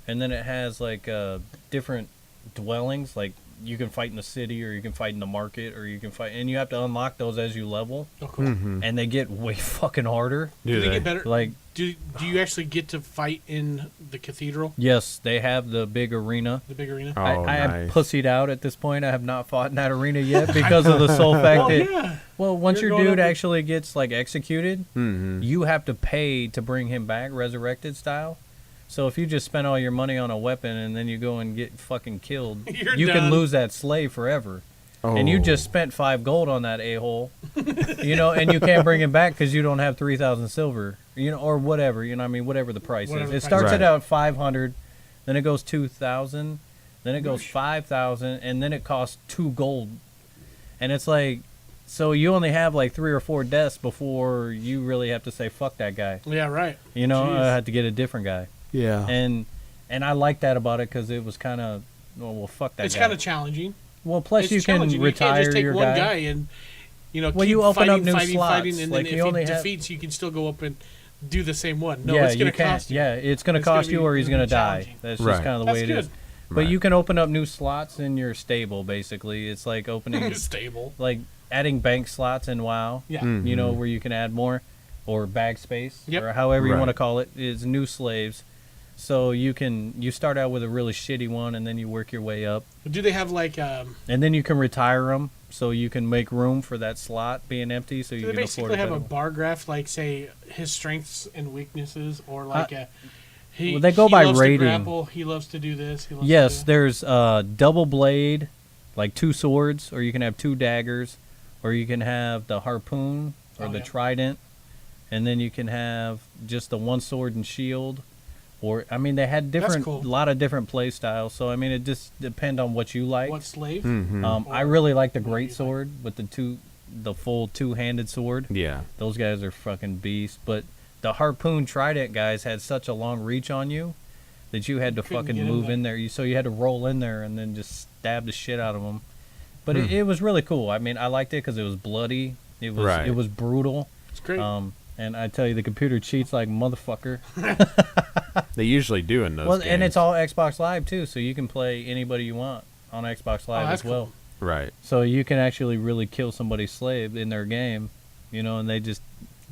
and then it has like different dwellings, like you can fight in the city, or you can fight in the market, or you can fight, and you have to unlock those as you level, Oh, cool. and they get way fucking harder. Do they get better? Like, do you actually get to fight in the cathedral, yes, they have the big arena. the big arena? Oh, I have nice. pussied out at this point. I have not fought in that arena yet because of the sole fact Well, that, yeah. well, once You're your going dude up with- actually gets like executed, you have to pay to bring him back, resurrected style. So if you just spend all your money on a weapon and then you go and get fucking killed, You're you done. can lose that slave forever. And you just spent 5 gold on that a-hole, you know, and you can't bring him back because you don't have 3,000 silver, you know, or whatever, you know, I mean, whatever the price Whatever is. the It price starts is. at out 500, then it goes 2,000, then it goes 5,000, and then it costs 2 gold. And it's like, so you only have like 3 or 4 deaths before you really have to say, fuck that guy. Yeah, right. You know, Jeez. I had to get a different guy. Yeah. And I like that about it because it was kind of, well, fuck that It's guy. kind of challenging. Well, plus It's you can challenging. retire You can't just take your one guy. and, you know, Well, keep you open fighting, up new fighting, slots. fighting, and Like, then you if only he have- defeats, you can still go up and do the same one. No, yeah, it's going you to can't. cost you. Yeah, it's going to It's gonna cost you, be- or he's it's gonna going to be die. challenging. That's Right. just kind of the That's way it good. is. But Right. you can open up new slots in your stable. Basically, it's like opening, Stable. like adding bank slots in WoW. Yeah. You know, where you can add more, or bag space, Yep. or however you Right. want to call it. Is new slaves. So you start out with a really shitty one, and then you work your way up, Do they have like? and then you can retire them, so you can make room for that slot being empty, so Do you they can afford basically a have better a one. bar graph, like say his strengths and weaknesses, or like he? well, they go he by loves rating. To grapple, he loves to do this. He loves Yes, to do there's double blade, like 2 swords, or you can have 2 daggers, or you can have the harpoon or Oh, the yeah. trident, and then you can have just the 1 sword and shield. Or I mean, they had different, cool. lot of different play styles. So I mean, it just depend on what you like. what slave? I really like the what do great you like? sword with the full 2-handed sword. Yeah. Those guys are fucking beasts. But the harpoon trident guys had such a long reach on you that you had to couldn't fucking get in move there. in there. So you had to roll in there and then just stab the shit out of them. But it was really cool. I mean, I liked it because it was bloody. It was Right. it was brutal. It's great. And I tell you, the computer cheats like motherfucker. They usually do in those Well, games. and it's all Xbox Live too, so you can play anybody you want on Xbox Live that's as well. cool. Right. So you can actually really kill somebody's slave in their game, you know, and they just,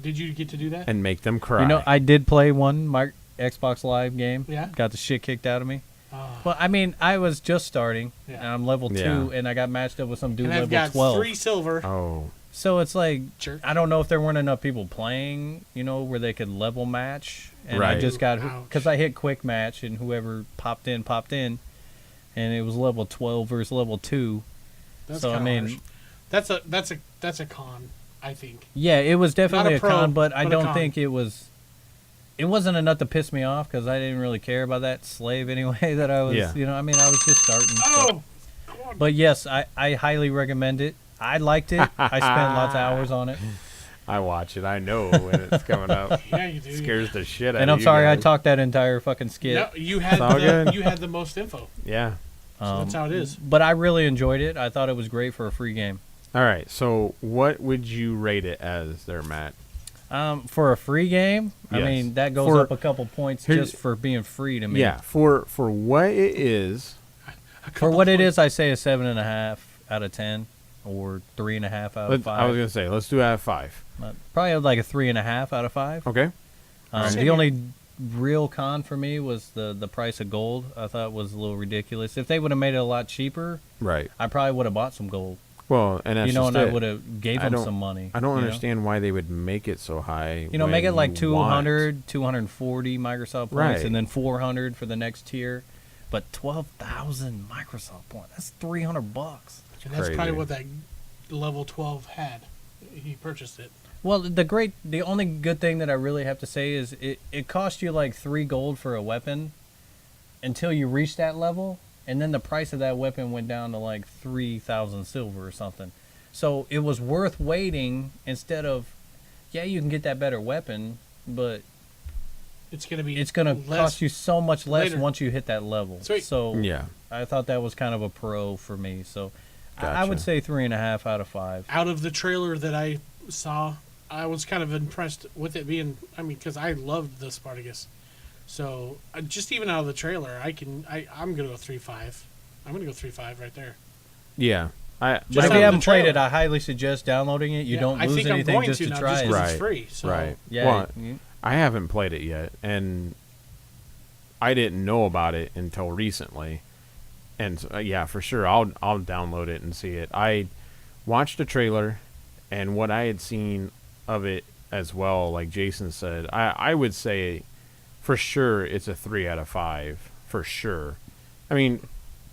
Did you get to do that? And make them cry. you know, I did play my Xbox Live game. Yeah? Got the shit kicked out of me. Oh. Well, I mean, I was just starting, Yeah. and I'm level 2, Yeah. and I got matched up with some dude And I've level got 12. 3 silver. Oh. So it's like, Jerk. I don't know if there weren't enough people playing, you know, where they could level match. And I Right. just got, Ouch. because I hit quick match, and whoever popped in, and it was level 12 versus level 2. That's so, I kinda mean, harsh. that's a con, I think. yeah, it was definitely a pro, con, but I but a don't con. think it wasn't enough to piss me off because I didn't really care about that slave anyway that I was, Yeah. you know, I mean, I was just starting. So. Oh, God. But yes, I highly recommend it. I liked it. I spent lots of hours on it. I watch it. I know when it's coming up. yeah, you do. Scares the shit out And of I'm you sorry I guys. talked that entire fucking skit. No, you had all good. you had the most info. Yeah. So that's how it is. But I really enjoyed it. I thought it was great for a free game. All right. So what would you rate it as there, Matt? For a free game, I Yes. mean, that goes For- up a couple points Here- just for being free to me. Yeah. For what it is. For what it is, I say a 7.5 out of 10 or 3.5 out of 5. I was gonna say let's do out of 5. Probably like a 3.5 out of 5. Okay. Same The here. only real con for me was the price of gold. I thought was a little ridiculous. If they would have made it a lot cheaper, Right. I probably would have bought some gold. Well, and that's You know, just and I it. would have gave I them don't- some money. I don't you know? understand why they would make it so high. You know, make it when like you want- 200, 240 Microsoft points, Right. and then 400 for the next tier. But 12,000 Microsoft points. That's $300. And that's crazy. probably what that level 12 had. He purchased it. Well, the only good thing that I really have to say is it cost you like 3 gold for a weapon until you reach that level, and then the price of that weapon went down to like 3,000 silver or something. So it was worth waiting instead of, yeah, you can get that better weapon, but It's gonna be. it's going to less- cost you so much less later. once you hit that level. Sweet. So Yeah. I thought that was kind of a pro for me. So I would Gotcha. say 3.5 out of 5. Out of the trailer that I saw, I was kind of impressed with it being. I mean, because I loved the Spartacus. So just even out of the trailer, I'm gonna go 3.5. I'm gonna go 3.5 right there. Yeah. But Just if on you the haven't played it, trailer. I highly suggest downloading it. You Yeah, don't I lose think I'm anything going just to now, try just it. 'cause Right. it's free. So. Right. Yeah. Well, I haven't played it yet, and I didn't know about it until recently. And yeah, for sure, I'll download it and see it. I watched a trailer, and what I had seen of it as well, like Jason said, I would say for sure it's a 3 out of 5 for sure. I mean,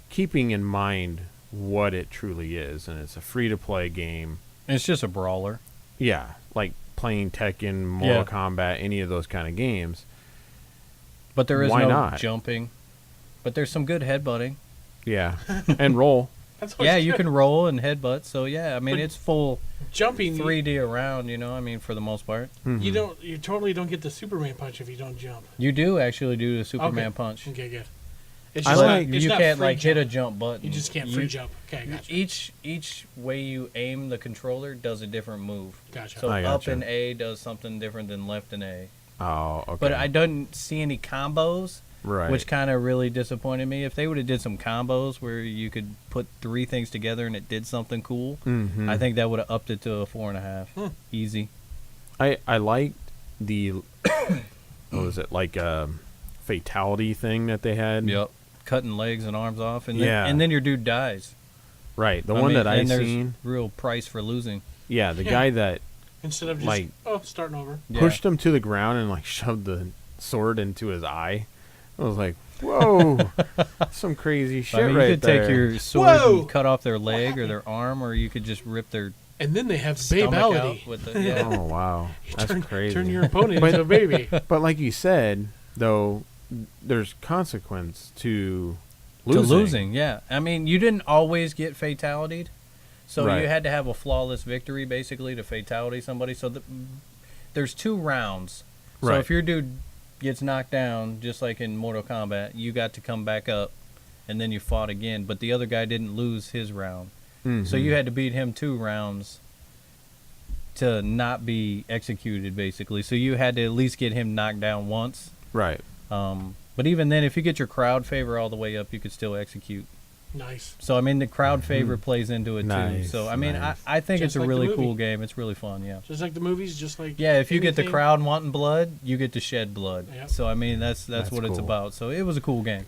keeping in mind what it truly is, and it's a free-to-play game. It's just a brawler. Yeah, like playing Tekken, Mortal Yeah. Kombat, any of those kind of games. But there is Why no not? jumping. But there's some good headbutting. Yeah, and roll. That's what Yeah, it's you good. can roll and headbutt. So yeah, I mean But it's full jumping. 3D around. I mean for the most part, You don't. You totally don't get the Superman punch if you don't jump. you do actually do the Superman Okay. punch. Okay, good. It's I just like- not, it's you not can't free like hit a jump. jump button. You just can't free jump. Okay, I gotcha. Each way you aim the controller does a different move. Gotcha. So I up gotcha. and A does something different than left and A. Oh, okay. But I didn't see any combos, right. which kind of really disappointed me. If they would have did some combos where you could put 3 things together and it did something cool, Mhm. I think that would have upped it to a 4.5. Easy. I liked the what was it, like fatality thing that they had. Yep. Cutting legs and arms off, and Yeah. then your dude dies. Right. The I one mean, that I and there's seen. real price for losing. Yeah, the Yeah. guy that Instead of just like- starting over. Yeah. pushed him to the ground and like shoved the sword into his eye. I was like, whoa, some crazy shit I mean, right you could there. take your sword Whoa! and cut off their leg or their arm, or you could just rip their And then they have stomach babality. out with the yeah. Oh wow, that's crazy. Turn your opponent But- into a baby. But like you said, though, there's consequence to To losing. losing, yeah. I mean, you didn't always get fatality'd, so Right. you had to have a flawless victory basically to fatality somebody. So there's 2 rounds. So Right. if your dude gets knocked down, just like in Mortal Kombat, you got to come back up, and then you fought again. But the other guy didn't lose his round, so Mhm. you had to beat him 2 rounds to not be executed, basically. So you had to at least get him knocked down once. Right. But even then, if you get your crowd favor all the way up, you could still execute. Nice. So I mean, the crowd favor plays into it too. Nice, So I mean, nice. I think Just it's a like the really movie. cool game. It's really fun. Yeah. Just like the movies, just like Yeah, if you get the anything. crowd wanting blood, you get to shed blood. Yep. So I mean, that's That's what it's cool. about. So it was a cool game.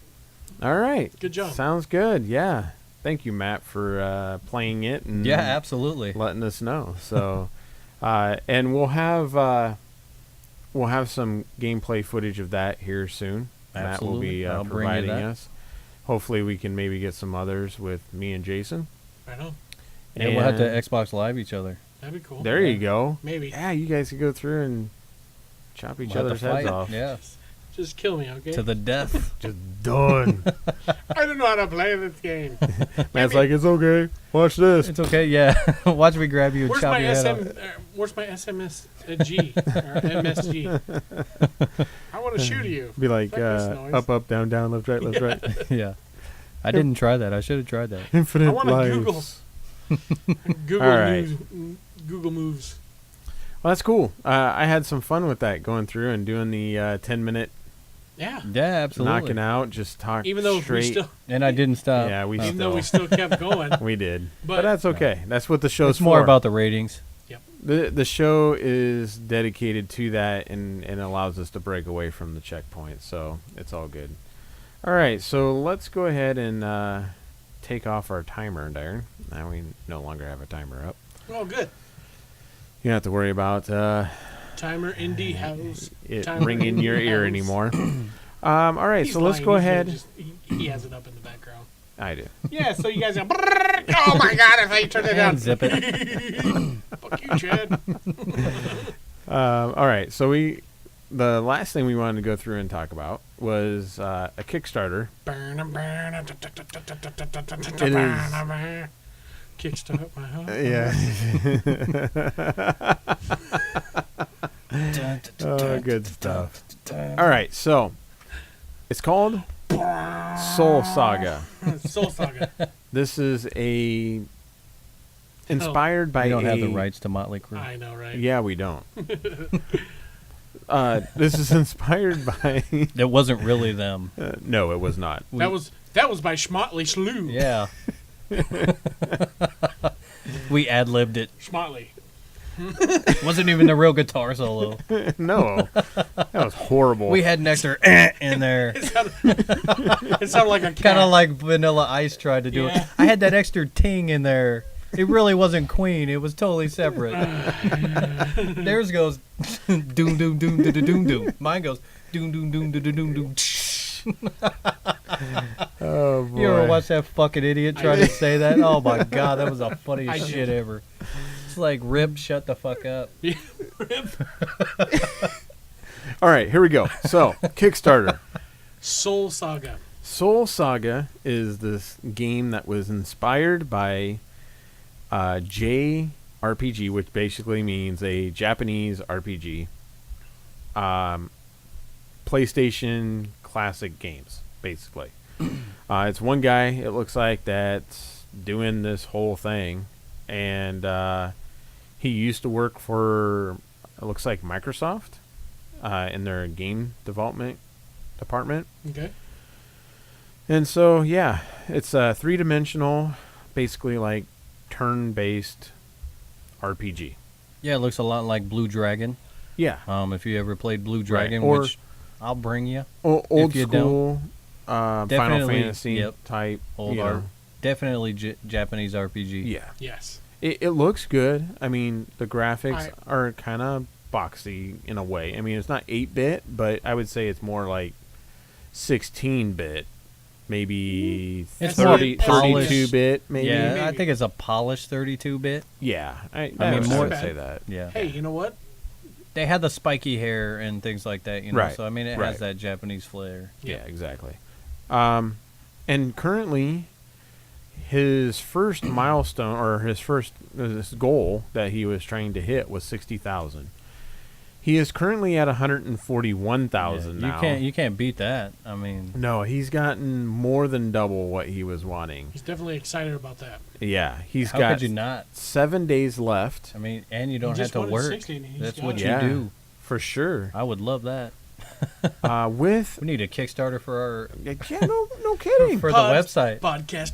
All right. Good job. Sounds good. Yeah. Thank you, Matt, for playing it and Yeah, absolutely. letting us know. So, and we'll have some gameplay footage of that here soon. Matt will Absolutely. be I'll bring you providing that. us. Hopefully, we can maybe get some others with me and Jason. I know. And we'll have to And Xbox Live each other. That'd be cool. There you go. Maybe. Yeah, you guys can go through and chop each We'll have other's to heads fight. off. Yeah, Just kill me, okay? to the death. Just done. I don't know how to play this game. Matt's like, it's okay. Watch this. It's okay. Yeah, watch me grab you and Where's chop my your head off. Where's my SMS G or MSG? I want to shoot you. Be like, Fuck this noise. up, down, left, right. Yeah, I didn't try that. I should have tried that. Infinite I wanna lives. Google. Google All right. News. Google Moves. Well, that's cool. I had some fun with that, going through and doing the 10-minute Yeah. Yeah, absolutely. knocking out, just talk Even though straight. we still, And I didn't stop. Yeah, we even though we still. still kept going, We did. But- But that's okay. That's what the show's It's more for. about the ratings. The show is dedicated to that and allows us to break away from the checkpoint, so it's all good. All right, so let's go ahead and take off our timer, Darren. Now we no longer have a timer up. oh, good. You don't have to worry about Timer indie house. it Timer ringing your indie ear house. anymore. All right, He's so let's lying. go He's gonna ahead. just- he has it up in the background. I do. Yeah, so you guys go. Oh my God! I thought you turned it down. And zip it. Fuck you, Chad. All right, so the last thing we wanted to go through and talk about was a Kickstarter. Kickstart my heart. Yeah. Oh, good stuff. All right, so it's called Soul Saga. Soul Saga. This is inspired by We don't have a- the rights to Motley Crue. I know, right? Yeah, we don't. This is inspired by. It wasn't really them. No, it was not. That was by Schmotley Slew. Yeah. We ad-libbed it. Smartly. Wasn't even the real guitar solo. No, that was horrible. We had an extra in there. It sounded like a cat. Kind of like Vanilla Ice tried to do Yeah. it. I had that extra ting in there. It really wasn't Queen. It was totally separate. Theirs goes doom doom doom doom doom doom doom. Mine goes doom doom doom doom doom doom. Oh boy. You ever watch that fucking idiot try to say that? Oh my god, that was the funniest I shit did. ever. It's like Rip, shut the fuck up. All right, here we go. So, Kickstarter. Soul Saga. Soul Saga is this game that was inspired by JRPG, which basically means a Japanese RPG. PlayStation classic games, basically. It's one guy, it looks like, that's doing this whole thing. And he used to work for, it looks like, Microsoft in their game development department. Okay. And so, yeah, it's a three-dimensional, basically like turn-based RPG. Yeah, it looks a lot like Blue Dragon. Yeah. If you ever played Blue Dragon, Or- which I'll bring you. Old you school Final Definitely, Fantasy yep. type. Old you art. know. Definitely Japanese RPG. Yeah. Yes. It looks good. I mean, the graphics I- are kind of boxy in a way. I mean, it's not 8-bit, but I would say it's more like 16-bit. Maybe It's 30, more polished. 32-bit, maybe. Yeah, Maybe. I think it's a polished 32-bit. Yeah. I mean, would more- say that. Yeah. Hey, you know what? They had the spiky hair and things like that, you know. Right, So I mean, it right. has that Japanese flair. Yeah, exactly. And currently, his first milestone or his first this goal that he was trying to hit was 60,000. He is currently at 141,000 Yeah, now. you can't beat that. I mean, No, he's gotten more than double what he was wanting. He's definitely excited about that. Yeah, he's how got could you not? 7 days left I mean, and you don't He have just to wanted work. 60 and he's That's got what it. you Yeah. do. for sure. I would love that. With We need a Kickstarter for yeah, no kidding. for the Pods- website. Podcast.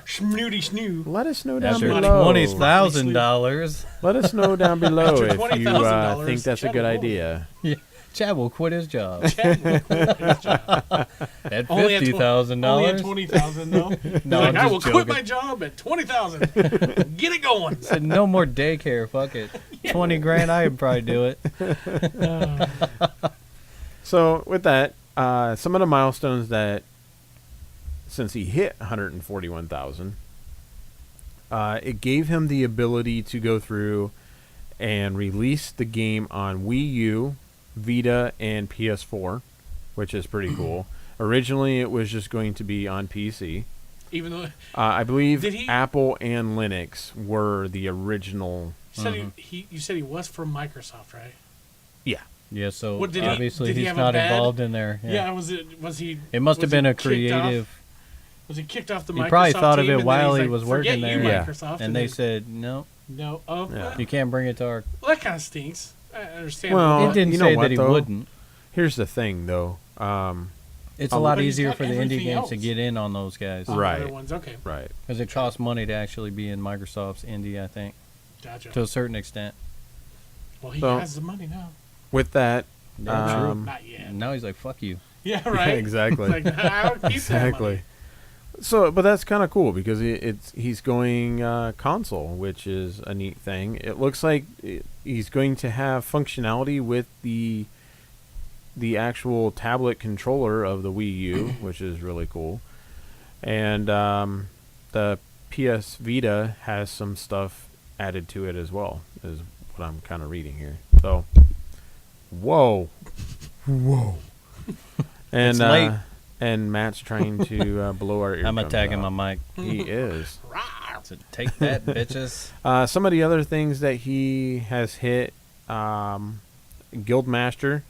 Snooty snoo. Let us know down After money. below. $20,000, Let us know down below After if you $20,000, think that's a Chad good will. idea. Chad will quit his job Chad will quit his job. at Only at $50,000. Only at 20,000 though. No, Like, I'm I just will quit joking. my job at 20,000. Get it going. Said no more daycare. Fuck it. 20 grand, I would probably do it. So with that, some of the milestones that since he hit 141,000, it gave him the ability to go through and release the game on Wii U, Vita, and PS4, which is pretty cool. Originally, it was just going to be on PC. Even though I believe Did he- Apple and Linux were the original. you said you said he was from Microsoft, right? Yeah. Yeah, so What, did he- obviously did he he's have a not bad- involved in there. Yeah. Was he? It must have was been he a kicked creative. off- Was he kicked off the He Microsoft probably thought of team, it and then while he's he like, was "Forget working you, there." Yeah. Microsoft, And they then- said, no, no. Oh, Yeah. you can't bring it to our. well, that kind of stinks. I understand. Well, It didn't you know say what, that he though? wouldn't. Here's the thing, though. It's Oh, a lot but he's easier got for the indie everything games to else. get in on those guys. Right. Other ones, okay, Right. Because it costs money to actually be in Microsoft's indie, I think, gotcha. to a certain extent. Well, he So- has the money now. With that, Yeah, true. Not yet. And now he's like, fuck you. Yeah, right. exactly. Like, I'll keep that Exactly. money. So, but that's kind of cool because he's going console, which is a neat thing. It looks like he's going to have functionality with the actual tablet controller of the Wii U, which is really cool. And the PS Vita has some stuff added to it as well, is what I'm kind of reading here. So, whoa. And It's late. and Matt's trying to blow our eardrums I'm attacking out. my mic. He is. So take that, bitches. Some of the other things that he has hit, Guildmaster,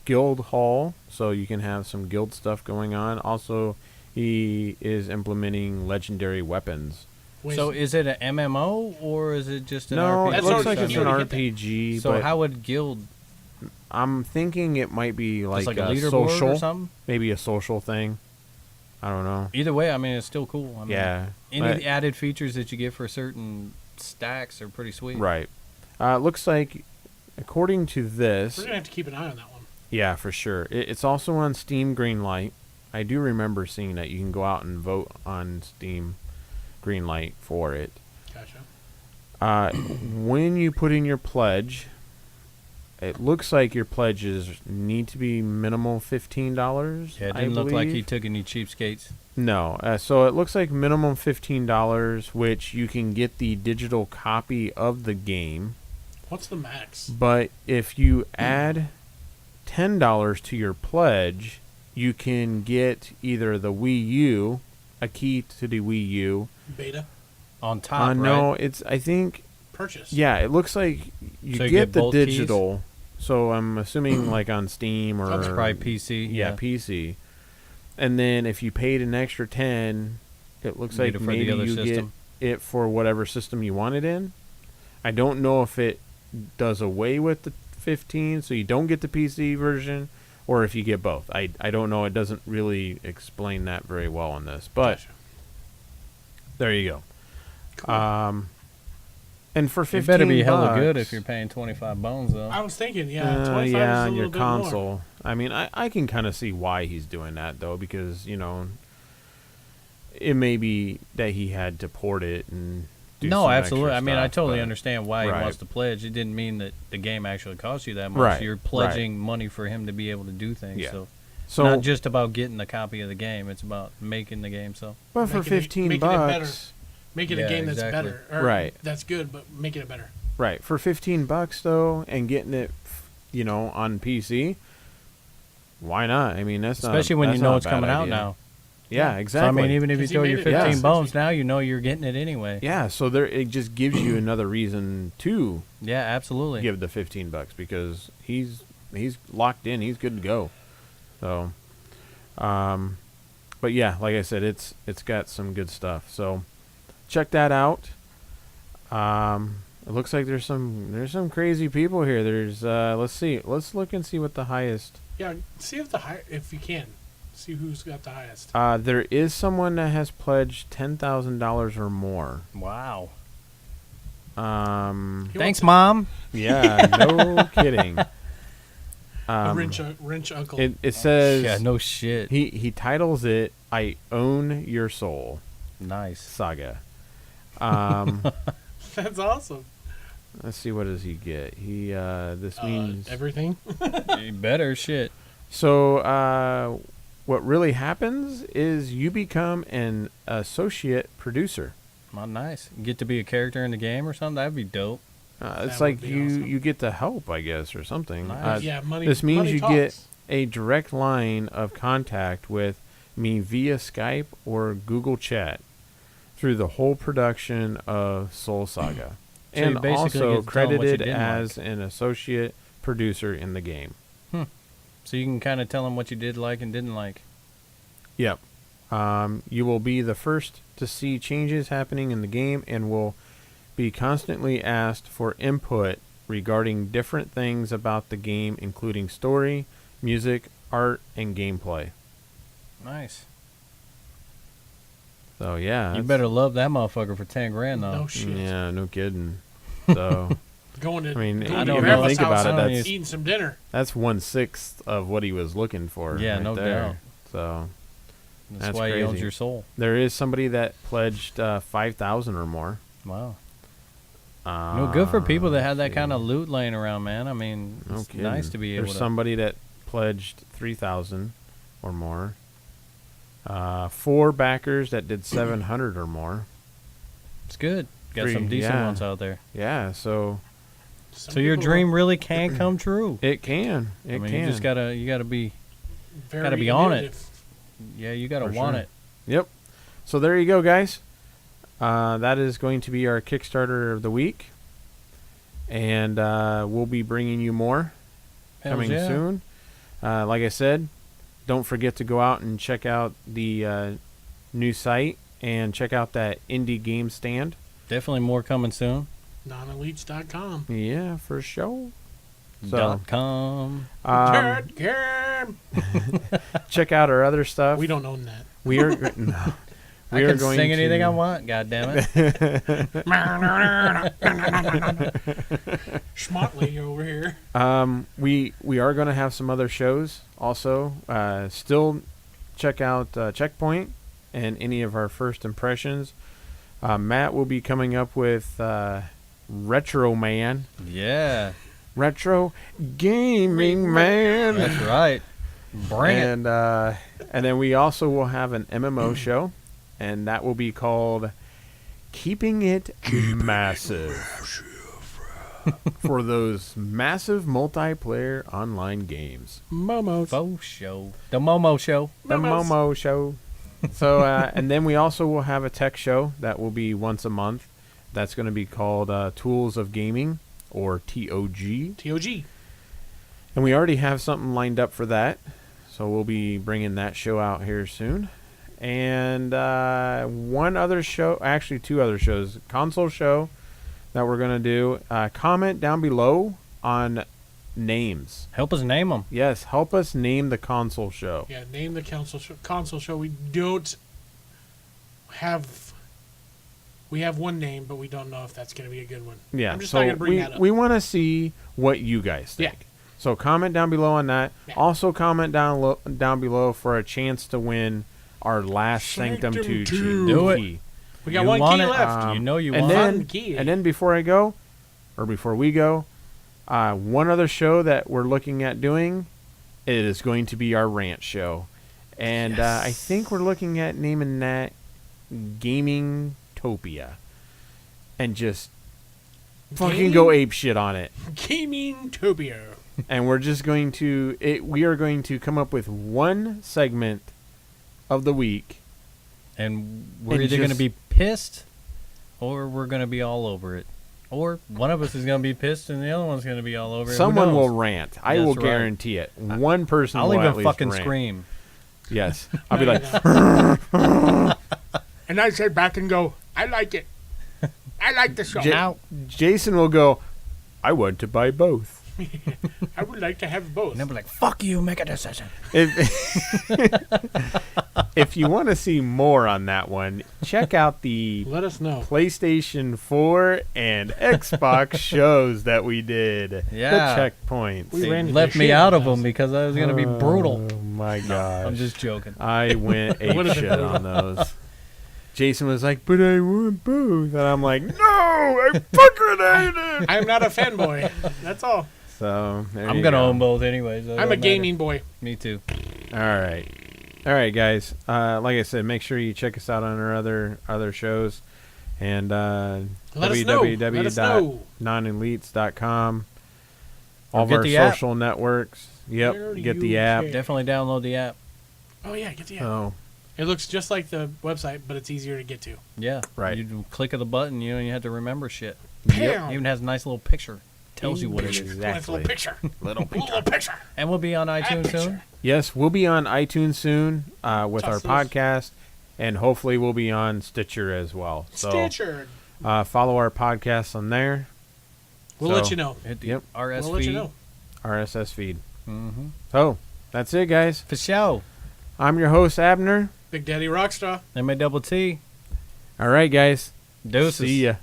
Guild Hall, so you can have some guild stuff going on. Also, he is implementing legendary weapons. Wait, So is it an MMO or is it just an No, RPG? it That's looks already- like it's you an already get that. RPG, So but how would guild I'm thinking it might be just like like a a leaderboard social, or something? maybe a social thing. I don't know. Either way, I mean, it's still cool. I mean, Yeah. Any but- of the added features that you get for certain stacks are pretty sweet. Right. Looks like, according to this, We're gonna have to keep an eye on that one. yeah, for sure. It's also on Steam Greenlight. I do remember seeing that you can go out and vote on Steam Greenlight for it. Gotcha. When you put in your pledge, it looks like your pledges need to be minimal $15. Yeah, it I didn't look like he believe. took any cheapskates. No, so it looks like minimum $15, which you can get the digital copy of the game. What's the max? But if you add $10 to your pledge, you can get either the Wii U, a key to the Wii U. Beta On top, right? No, it's, I think, purchase. yeah, it looks like you So you get get the both keys? digital. So I'm assuming like on Steam or That's Probably PC. yeah, PC. And then if you paid an extra 10, it looks You like get it for the maybe other you system. get it for whatever system you want it in. I don't know if it does away with the 15, so you don't get the PC version, or if you get both. I don't know. It doesn't really explain that very well on this, but Gotcha. there you go. Cool. And for 15 It better be hella bucks, good if you're paying 25 bones, though. I was thinking, yeah, 25 yeah, is a on your little bit console. more. I mean, I can kind of see why he's doing that, though, because, you know, it may be that he had to port it and do No, some absolutely. extra I mean, I stuff, totally but- understand why Right. he wants to pledge. It didn't mean that the game actually costs you that much. Right, You're right. pledging money for him to be able to do things. Yeah. So it's So, not just about getting the copy of the game. It's about making the game. So but for making it- 15 making it better. bucks, Make it Yeah, a game that's exactly. better. Or Right. That's good, but making it better. right? For 15 bucks though, and getting it, you know, on PC, why not? I mean, that's especially not, when that's you know not a it's bad coming out idea. now. Yeah, So, exactly. So I mean, even if you 'Cause he throw made your it 15 accessible. bones now, you know you're getting it anyway. yeah, so there it just gives you another reason to Yeah, absolutely. give the 15 bucks because he's locked in, he's good to go. So, but yeah, like I said, it's got some good stuff. So check that out. It looks like there's some crazy people here. There's let's look and see what the highest. Yeah, see if you can. See who's got the highest. There is someone that has pledged $10,000 or more. Wow. He Thanks, wants Mom. Yeah, no kidding. a wrench uncle. It says Yeah, no shit. he titles it "I Own Your Soul" Nice. saga. That's awesome. Let's see, what does he get? He this means Everything. You better shit. so. What really happens is you become an associate producer. Well, nice. You get to be a character in the game or something. That'd be dope. It's That like would be you awesome. you get to help, I guess, or something. Nice. Yeah, money. This means money you talks. get a direct line of contact with me via Skype or Google Chat through the whole production of Soul Saga, So you and basically also get to tell 'em what you credited didn't as like. an associate producer in the game. So you can kind of tell them what you did like and didn't like. Yep. You will be the first to see changes happening in the game and will be constantly asked for input regarding different things about the game, including story, music, art, and gameplay. Nice. So yeah, You that's- better love that motherfucker for 10 grand though. No shit. Yeah, no kidding. So Going to. I mean, going I to don't your know. grandma's Think about house it, and that's- eating some dinner. that's 1/6 of what he was looking for. Yeah, right no there. doubt. So That's why he owns crazy. your soul. there is somebody that pledged 5,000 or more. Wow. No, good for people that have that kind of see. loot laying around, man. I mean, No it's kidding. nice to be able There's to. somebody that pledged 3,000 or more. 4 backers that did 700 or more. It's good. Got Free, some decent yeah. ones out there. Yeah, so Some So your people dream really can come true. it can. It I mean, can. you just gotta be. very gotta be on it. innovative. Yeah, you gotta For want sure. it. Yep. So there you go, guys. That is going to be our Kickstarter of the week. And we'll be bringing you more Hells coming yeah. soon. Like I said, don't forget to go out and check out the new site and check out that indie game stand. Definitely more coming soon. NonElites.com. Yeah, for sure. So .com. Dirt game. check out our other stuff. We don't own that. We are no. I We are can going sing to, anything I want. God damn it. Schmotley over here. We are going to have some other shows also. Still check out Checkpoint and any of our first impressions. Matt will be coming up with Retro Man. Yeah. Retro Gaming Man. That's right. Bring it. And then we also will have an MMO show, and that will be called Keeping It Massive. For those massive multiplayer online games. Momos. Faux show. The Momo show. The Momos. Momo show. So, and then we also will have a tech show that will be once a month. That's going to be called Tools of Gaming, or TOG. TOG. And we already have something lined up for that. So we'll be bringing that show out here soon. And one other show, actually two other shows. Console show that we're going to do. Comment down below on names. Help us name them. Yes, help us name the console show. Yeah, name the console show. We don't have. We have one name, but we don't know if that's going to be a good one. Yeah, I'm just so not going to bring that up. we want to see what you guys think. Yeah. So comment down below on that. Yeah. Also comment down below for a chance to win our last Sanctum 2 Do it. key. We got You one want key it. left. You know you and want then, One key. And then before we go, one other show that we're looking at doing, it is going to be our rant show. And Yes. I think we're looking at naming that Gamingtopia. And just fucking go ape shit on it. Gaming Topia. And we're just going to we are going to come up with one segment of the week. And we're And either going to just- be pissed or we're going to be all over it. Or one of us is going to be pissed and the other one's going to be all over it. Who Someone knows? will rant. I That's will right. guarantee it. One person I'll will at even least fucking rant. scream. Yes. I'll be like, And I sit back and go, I like it. I like the show. Ja- Jason will go, I want to buy both. I would like to have both. And they'll be like, fuck you, make a decision. If you want to see more on that one, check out the Let us know. PlayStation 4 and Xbox shows that we did. Yeah. The checkpoints. We They ran into left me shit out of house. them because I was going to be brutal. Oh my gosh. I'm just joking. I went Would've ape been shit on those. Jason was like, but I want both. And I'm like, no, I fucking hate it. I'm not a fanboy. That's all. So there I'm you going to go. own both anyways. so it I'm a don't matter. gaming boy. Me too. All right. All right, guys. Like I said, make sure you check us out on our other shows. And Let us know. Let us know. www.nonelites.com. All of get our the app. social networks. Yep. Where Get you the app. care. Definitely download the app. Oh, yeah, get the app. Oh, It looks just like the website, but it's easier to get to. Yeah. Right. You click of the button, you have to remember shit. Bam! Even has a nice little picture. Tells you what it is. Nice Exactly. little picture. Little Little picture. And we'll be on iTunes picture. soon. Yes, we'll be on iTunes soon with our Toss those. podcast, and hopefully we'll be on Stitcher as well. So Stitcher. follow our podcast on there. We'll So, let you know. Hit the Yep. RS We'll let you feed. know. RSS feed. Mm-hmm. So that's it, guys. For show. I'm your host, Abner. Big Daddy Rockstar. MADT. All right, guys. Deuces. See ya.